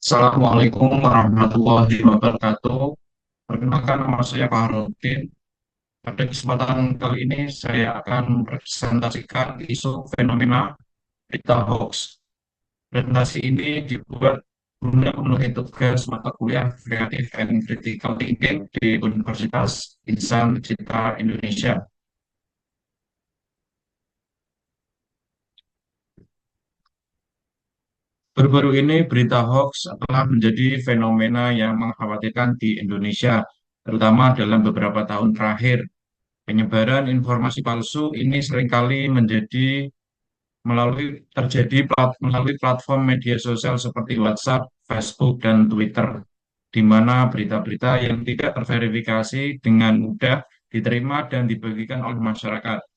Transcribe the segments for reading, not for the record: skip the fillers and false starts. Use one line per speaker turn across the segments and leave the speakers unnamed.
Assalamualaikum warahmatullahi wabarakatuh. Perkenalkan nama saya Pak Harudin. Pada kesempatan kali ini saya akan presentasikan isu fenomena berita hoax. Presentasi ini dibuat guna memenuhi tugas mata kuliah Creative and Critical Thinking di Universitas Insan Citra Indonesia. Baru-baru ini berita hoax telah menjadi fenomena yang mengkhawatirkan di Indonesia, terutama dalam beberapa tahun terakhir. Penyebaran informasi palsu ini seringkali melalui platform media sosial seperti WhatsApp, Facebook, dan Twitter, di mana berita-berita yang tidak terverifikasi dengan mudah diterima dan dibagikan oleh masyarakat.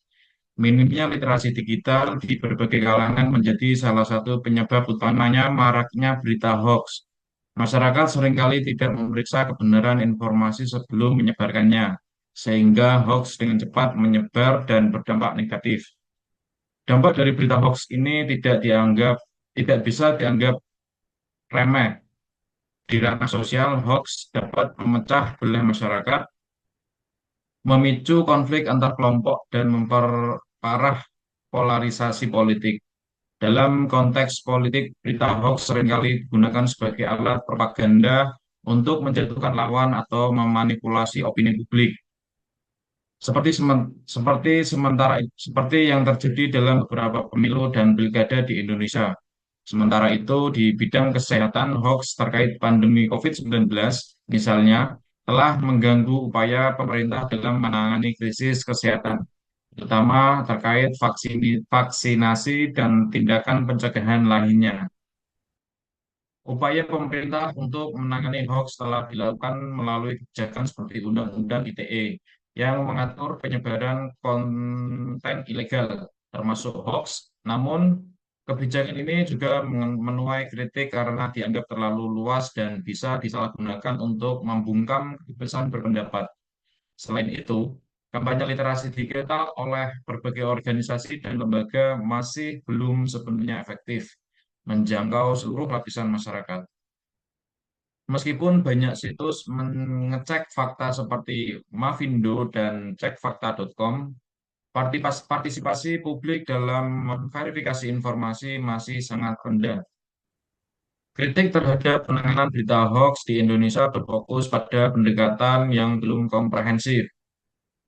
Minimnya literasi digital di berbagai kalangan menjadi salah satu penyebab utamanya maraknya berita hoax. Masyarakat seringkali tidak memeriksa kebenaran informasi sebelum menyebarkannya, sehingga hoax dengan cepat menyebar dan berdampak negatif. Dampak dari berita hoax ini tidak bisa dianggap remeh. Di ranah sosial, hoax dapat memecah belah masyarakat, memicu konflik antar kelompok, dan memperparah polarisasi politik. Dalam konteks politik, berita hoax seringkali digunakan sebagai alat propaganda untuk menjatuhkan lawan atau memanipulasi opini publik. Seperti yang terjadi dalam beberapa pemilu dan pilkada di Indonesia. Sementara itu, di bidang kesehatan, hoax terkait pandemi COVID-19, misalnya, telah mengganggu upaya pemerintah dalam menangani krisis kesehatan, terutama terkait vaksinasi dan tindakan pencegahan lainnya. Upaya pemerintah untuk menangani hoax telah dilakukan melalui kebijakan seperti Undang-Undang ITE yang mengatur penyebaran konten ilegal, termasuk hoax. Namun, kebijakan ini juga menuai kritik karena dianggap terlalu luas dan bisa disalahgunakan untuk membungkam kebebasan berpendapat. Selain itu, kampanye literasi digital oleh berbagai organisasi dan lembaga masih belum sepenuhnya efektif menjangkau seluruh lapisan masyarakat. Meskipun banyak situs mengecek fakta seperti Mavindo dan cekfakta.com, partisipasi publik dalam memverifikasi informasi masih sangat rendah. Kritik terhadap penanganan berita hoax di Indonesia berfokus pada pendekatan yang belum komprehensif.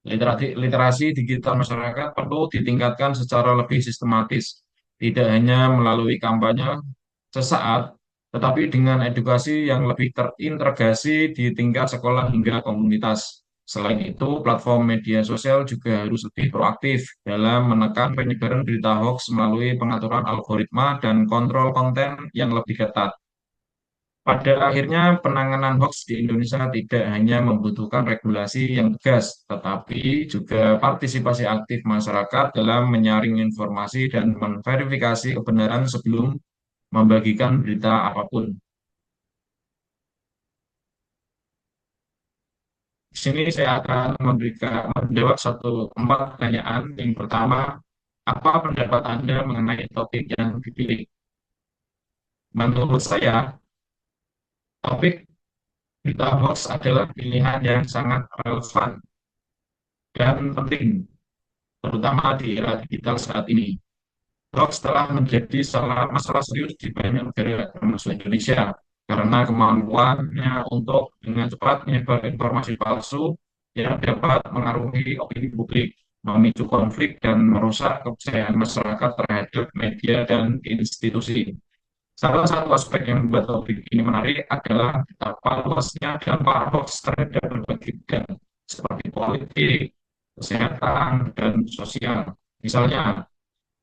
Literasi digital masyarakat perlu ditingkatkan secara lebih sistematis, tidak hanya melalui kampanye sesaat, tetapi dengan edukasi yang lebih terintegrasi di tingkat sekolah hingga komunitas. Selain itu, platform media sosial juga harus lebih proaktif dalam menekan penyebaran berita hoax melalui pengaturan algoritma dan kontrol konten yang lebih ketat. Pada akhirnya, penanganan hoax di Indonesia tidak hanya membutuhkan regulasi yang tegas, tetapi juga partisipasi aktif masyarakat dalam menyaring informasi dan memverifikasi kebenaran sebelum membagikan berita apapun. Di sini saya akan menjawab empat pertanyaan. Yang pertama, apa pendapat Anda mengenai topik yang dipilih? Menurut saya, topik berita hoax adalah pilihan yang sangat relevan dan penting, terutama di era digital saat ini. Hoax telah menjadi masalah serius di banyak negara, termasuk Indonesia, karena kemampuannya untuk dengan cepat menyebar informasi palsu yang dapat mengaruhi opini publik, memicu konflik, dan merusak kepercayaan masyarakat terhadap media dan institusi. Salah satu aspek yang membuat topik ini menarik adalah betapa luasnya dampak hoax terhadap berbagai bidang, seperti politik, kesehatan, dan sosial. Misalnya,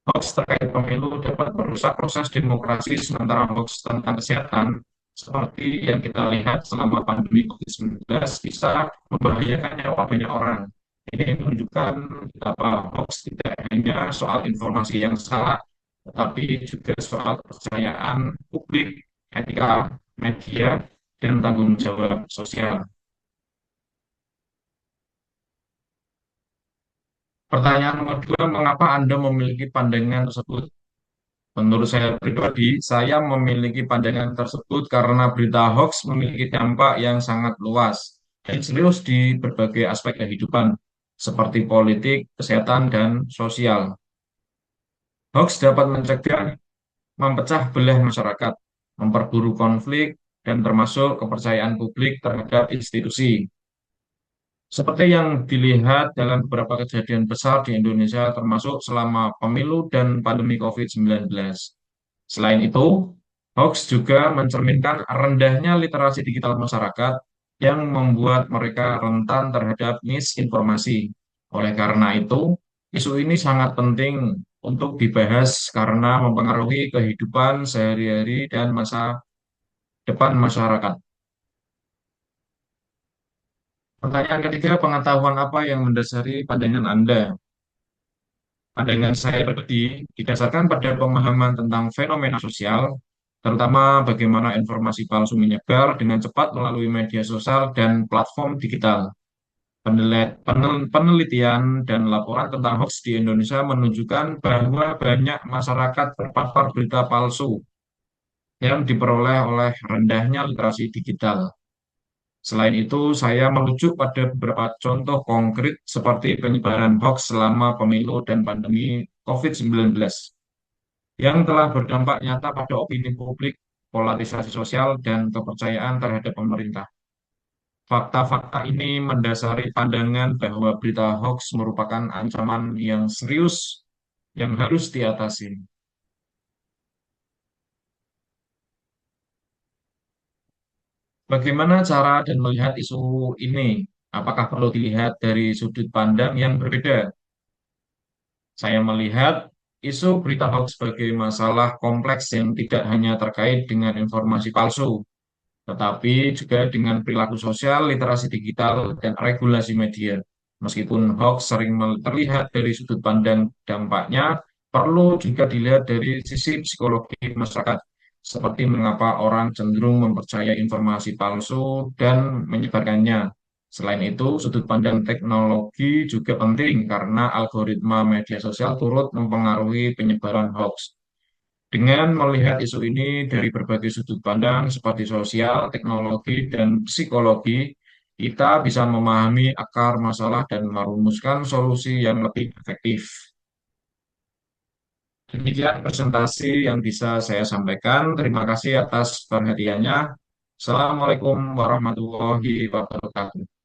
hoax terkait pemilu dapat merusak proses demokrasi, sementara hoax tentang kesehatan, seperti yang kita lihat selama pandemi COVID-19, bisa membahayakan nyawa banyak orang. Ini menunjukkan betapa hoax tidak hanya soal informasi yang salah, tetapi juga soal kepercayaan publik, etika media, dan tanggung jawab sosial. Pertanyaan nomor dua, mengapa Anda memiliki pandangan tersebut? Menurut saya pribadi, saya memiliki pandangan tersebut karena berita hoax memiliki dampak yang sangat luas dan serius di berbagai aspek kehidupan, seperti politik, kesehatan, dan sosial. Hoax dapat mencegah, memecah belah masyarakat, memperburuk konflik, dan termasuk kepercayaan publik terhadap institusi. Seperti yang dilihat dalam beberapa kejadian besar di Indonesia, termasuk selama pemilu dan pandemi COVID-19. Selain itu, hoax juga mencerminkan rendahnya literasi digital masyarakat yang membuat mereka rentan terhadap misinformasi. Oleh karena itu, isu ini sangat penting untuk dibahas karena mempengaruhi kehidupan sehari-hari dan masa depan masyarakat. Pertanyaan ketiga, pengetahuan apa yang mendasari pandangan Anda? Pandangan saya pribadi didasarkan pada pemahaman tentang fenomena sosial, terutama bagaimana informasi palsu menyebar dengan cepat melalui media sosial dan platform digital. Penelitian dan laporan tentang hoax di Indonesia menunjukkan bahwa banyak masyarakat terpapar berita palsu yang diperoleh oleh rendahnya literasi digital. Selain itu, saya merujuk pada beberapa contoh konkret seperti penyebaran hoax selama pemilu dan pandemi COVID-19 yang telah berdampak nyata pada opini publik, polarisasi sosial, dan kepercayaan terhadap pemerintah. Fakta-fakta ini mendasari pandangan bahwa berita hoax merupakan ancaman yang serius yang harus diatasi. Bagaimana cara dan melihat isu ini? Apakah perlu dilihat dari sudut pandang yang berbeda? Saya melihat isu berita hoax sebagai masalah kompleks yang tidak hanya terkait dengan informasi palsu, tetapi juga dengan perilaku sosial, literasi digital, dan regulasi media. Meskipun hoax sering terlihat dari sudut pandang dampaknya, perlu juga dilihat dari sisi psikologi masyarakat, seperti mengapa orang cenderung mempercayai informasi palsu dan menyebarkannya. Selain itu, sudut pandang teknologi juga penting karena algoritma media sosial turut mempengaruhi penyebaran hoax. Dengan melihat isu ini dari berbagai sudut pandang seperti sosial, teknologi, dan psikologi, kita bisa memahami akar masalah dan merumuskan solusi yang lebih efektif. Demikian presentasi yang bisa saya sampaikan. Terima kasih atas perhatiannya. Assalamualaikum warahmatullahi wabarakatuh.